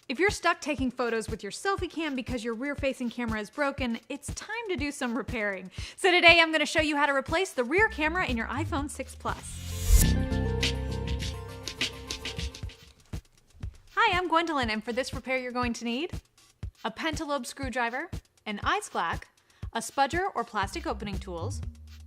If you're stuck taking photos with your selfie cam because your rear-facing camera is broken, it's time to do some repairing. So today I'm going to show you how to replace the rear camera in your iPhone 6 Plus. Hi, I'm Gwendolyn, and for this repair you're going to need a pentalobe screwdriver, an ice clack, a spudger or plastic opening tools,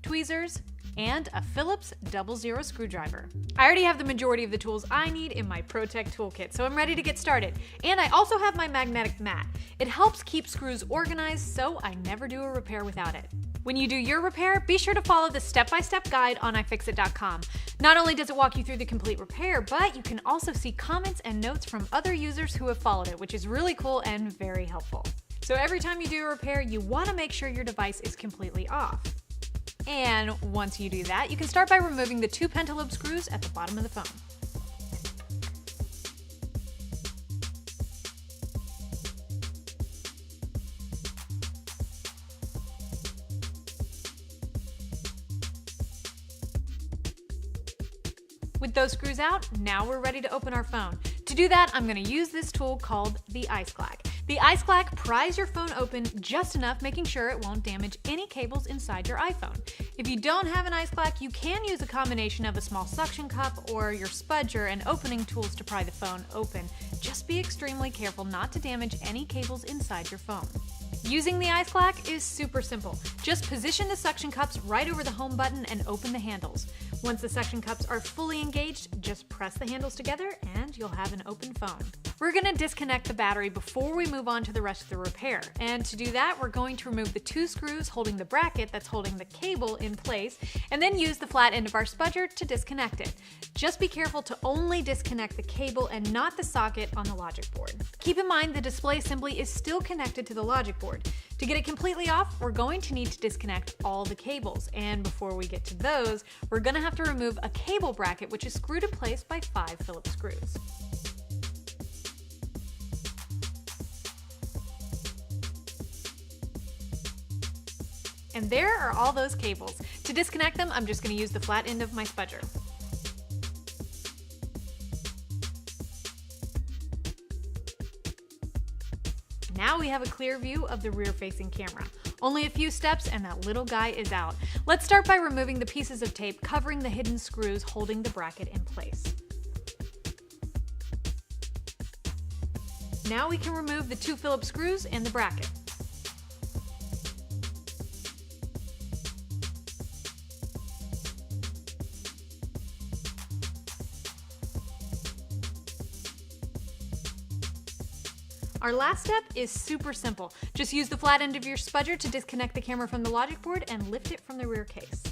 tweezers, and a Phillips 00 screwdriver. I already have the majority of the tools I need in my ProTech toolkit, so I'm ready to get started. And I also have my magnetic mat. It helps keep screws organized, so I never do a repair without it. When you do your repair, be sure to follow the step-by-step guide on ifixit.com. Not only does it walk you through the complete repair, but you can also see comments and notes from other users who have followed it, which is really cool and very helpful. So every time you do a repair, you want to make sure your device is completely off. And once you do that, you can start by removing the 2 pentalobe screws at the bottom of the phone. With those screws out, now we're ready to open our phone. To do that, I'm going to use this tool called the ice clack. The ice clack pries your phone open just enough, making sure it won't damage any cables inside your iPhone. If you don't have an ice clack, you can use a combination of a small suction cup or your spudger and opening tools to pry the phone open. Just be extremely careful not to damage any cables inside your phone. Using the ice clack is super simple. Just position the suction cups right over the home button and open the handles. Once the suction cups are fully engaged, just press the handles together and you'll have an open phone. We're going to disconnect the battery before we move on to the rest of the repair. And to do that, we're going to remove the 2 screws holding the bracket that's holding the cable in place, and then use the flat end of our spudger to disconnect it. Just be careful to only disconnect the cable and not the socket on the logic board. Keep in mind the display assembly is still connected to the logic board. To get it completely off, we're going to need to disconnect all the cables. And before we get to those, we're going to have to remove a cable bracket which is screwed in place by 5 Phillips screws. And there are all those cables. To disconnect them, I'm just going to use the flat end of my spudger. Now we have a clear view of the rear-facing camera. Only a few steps and that little guy is out. Let's start by removing the pieces of tape covering the hidden screws holding the bracket in place. Now we can remove the 2 Phillips screws and the bracket. Our last step is super simple. Just use the flat end of your spudger to disconnect the camera from the logic board and lift it from the rear case.